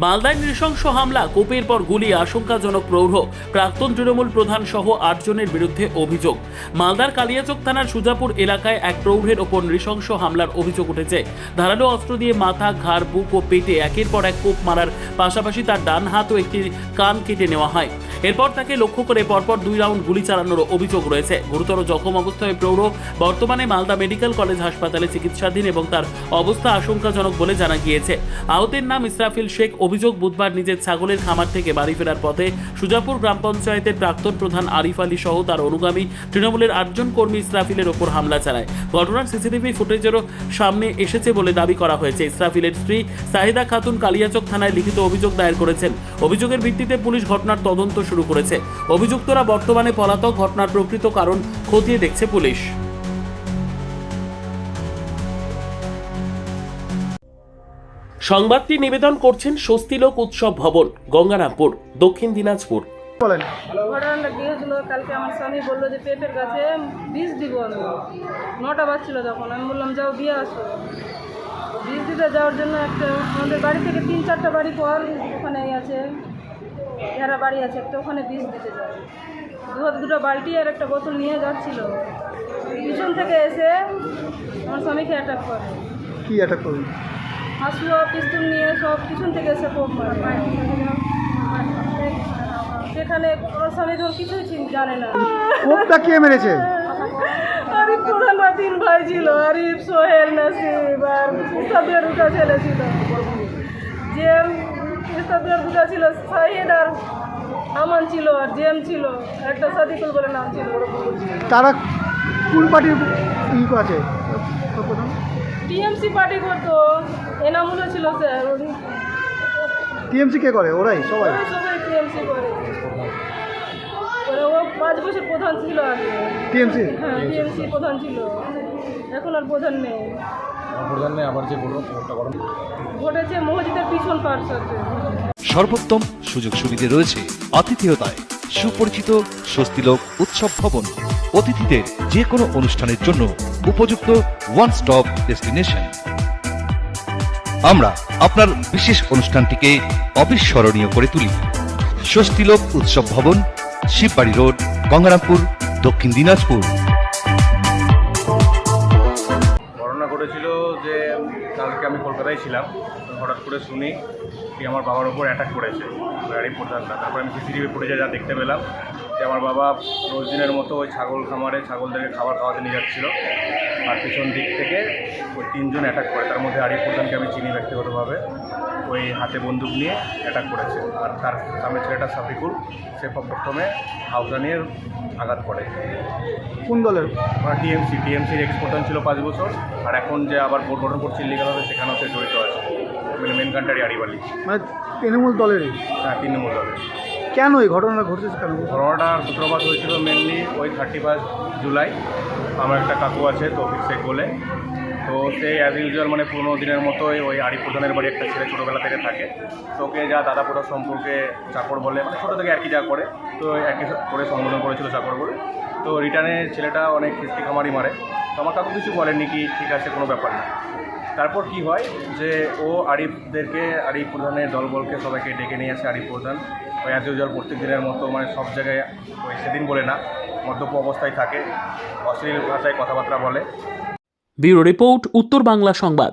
মালদায় নৃশংস হামলা, কোপের পর গুলি, আশঙ্কাজনক প্রৌঢ়। প্রাক্তন তৃণমূল প্রধান সহ 8 জনের বিরুদ্ধে অভিযোগ। মালদার কালিয়াচক থানার সুজাপুর এলাকায় এক প্রৌঢ়ের ওপর নৃশংস হামলার অভিযোগ উঠেছে। ধারালো অস্ত্র দিয়ে মাথা, ঘাড়, বুক ও পেটে একের পর এক কোপ মারার পাশাপাশি তার ডান হাত ও একটি কান কেটে নেওয়া হয়। এরপর তাকে লক্ষ্য করে পরপর 2 রাউন্ড গুলি চালানোর অভিযোগ রয়েছে। গুরুতর জখম অবস্থায় প্রৌঢ় বর্তমানে মালদা মেডিকেল কলেজ হাসপাতালে চিকিৎসাধীন এবং তার অবস্থা আশঙ্কাজনক বলে জানা গিয়েছে। আহতের নাম ইসরাফিল শেখ। অভিযোগ, বুধবার নিজের ছাগলের খামার থেকে বাড়ি ফেরার পথে সুজাপুর গ্রাম পঞ্চায়েতের প্রাক্তন প্রধান আরিফ আলী সহ তার অনুগামী তৃণমূলের 8 জন কর্মী ইসরাফিলের ওপর হামলা চালায়। ঘটনার সিসিটিভি ফুটেজেরও সামনে এসেছে বলে দাবি করা হয়েছে। ইসরাফিলের স্ত্রী সাহিদা খাতুন কালিয়াচক থানায় লিখিত অভিযোগ দায়ের করেছেন। অভিযোগের ভিত্তিতে পুলিশ ঘটনার তদন্ত শুরু করেছে। অভিযুক্তরা বর্তমানে পলাতক। ঘটনার প্রকৃত কারণ খতিয়ে দেখছে পুলিশ। সংবাদটি নিবেদন করছেন স্বস্তিলোক উৎসব ভবন, গঙ্গারামপুর, দক্ষিণ দিনাজপুর। বলেন। ঘটনাটা কি হয়েছিল, কালকে আমার স্বামী বললো যে পেঁপের গাছে বীজ দিব। আমি 9টা বাজছিল তখন। আমি বললাম যাও দিয়ে আসো। বীজ দিতে যাওয়ার জন্য আমাদের বাড়ি থেকে 3-4টা বাড়ি পর ওখানে আছে যারা বাড়ি আছে একটা, ওখানে বীজ দিতে যায়। দুটো বালতি আর একটা বোতল নিয়ে যাচ্ছিল। পিছন থেকে এসে আমার স্বামীকে অ্যাটাক করে। কি অ্যাটাক করুন? হাসুয়া, পিস্তল নিয়ে সব পিছন থেকে এসে কোপ মারে। সেখানে আমার স্বামী যখন কিছুই জানে না। কোপটা কে মেরেছে? আরিফ প্রধান 3 ভাই ছিল, আরিফ, সোহেল, নাসিব আর ইস্তাবিয়ার 2টা ছেলে ছিল। জেম, ইস্তাবিয়ার 2টা ছিল, সাহিদ আর আমান ছিল, আর জেম ছিল, একটা সাদিকুল বলে নাম ছিল। তারা কোন পার্টির আছে? টিএমসি পার্টি করতো। এনামুলও ছিল স্যার। টিএমসি কে করে? ওরাই সবাই সবাই টিএমসি করে। ও 5 বছর প্রধান ছিল আগে। টিএমসি? হ্যাঁ, টিএমসি প্রধান ছিল। এখন আর প্রধান নেই। আবার যে বললো ঘটেছে মসজিদের পিছন পার্শ্বে। সর্বোত্তম সুযোগ সুবিধে রয়েছে আতিথেয়তায়। সুপরিচিত স্বস্তিলোক উৎসব ভবন অতিথিদের যে কোনো অনুষ্ঠানের জন্য উপযুক্ত ওয়ান স্টপ ডেস্টিনেশন। আমরা আপনার বিশেষ অনুষ্ঠানটিকে অবিস্মরণীয় করে তুলি। স্বস্তিলোক উৎসব ভবন, শিববাড়ি রোড, গঙ্গারামপুর, দক্ষিণ দিনাজপুর। ঘটনা ঘটেছিল যে কালকে আমি কলকাতায় ছিলাম। হঠাৎ করে শুনি কি আমার বাবার ওপর অ্যাটাক করেছে গাড়ি প্রধানটা। তারপর আমি সিসিটিভি ফুটেজে যা দেখতে পেলাম যে আমার বাবা রোজ দিনের মতো ওই ছাগল খামারে ছাগলদেরকে খাবার খাওয়াতে নিয়ে যাচ্ছিল, আর পিছন দিক থেকে ওই 3 জন অ্যাটাক করে। তার মধ্যে আরিফ প্রধানকে আমি চিনি ব্যক্তিগতভাবে। ওই হাতে বন্দুক নিয়ে অ্যাটাক করেছে, আর তার সামনে ছেলেটা সাফিকুল, সে প্রথমে হাউসা নিয়ে আঘাত করে। কোন দলের? টিএমসির এক্স প্রধান ছিল 5 বছর, আর এখন যে আবার ভোট গঠন করছে ইলিগালভাবে, সেখানেও সে জড়িত আছে। মানে মেন কান্ট্রি আরিফ আলী। মানে তৃণমূল দলেরই? হ্যাঁ, তৃণমূল দলের। কেন এই ঘটনাটা ঘটেছে? কেন ঘটনাটার সূত্রপাত হয়েছিল মেনলি ওই 31 জুলাই। আমার একটা কাকু আছে তৌফিক শেখ বলে, তো সে অ্যাজ ইউজুয়াল মানে পুরোনো দিনের মতোই ওই আরিফ প্রধানের বাড়ি একটা ছেলে ছোটোবেলা থেকে থাকে। তো ওকে যা দাদা পুরো সম্পর্কে চাকর বলে, মানে ছোটো থেকে আর কি যা করে, তো একই করে সম্বোধন করেছিল চাকর বলে। তো রিটার্নে ছেলেটা অনেক খিস্তি খামারি মারে। তো আমার কাকু কিছু বলেননি, কি ঠিক আছে, কোনো ব্যাপার না। তারপর কি হয় যে ও আরিফ প্রধানের দলবলকে সবাইকে ডেকে নিয়ে আসে। আরিফ প্রধান ওই অ্যাজ ইউজুয়াল প্রত্যেক দিনের মতো মানে সব জায়গায় ওই সেদিন বলে না, মদ্যপ অবস্থায় থাকে, অশ্লীল ভাষায় কথাবার্তা বলে। ব্যুরো রিপোর্ট, উত্তর বাংলা সংবাদ।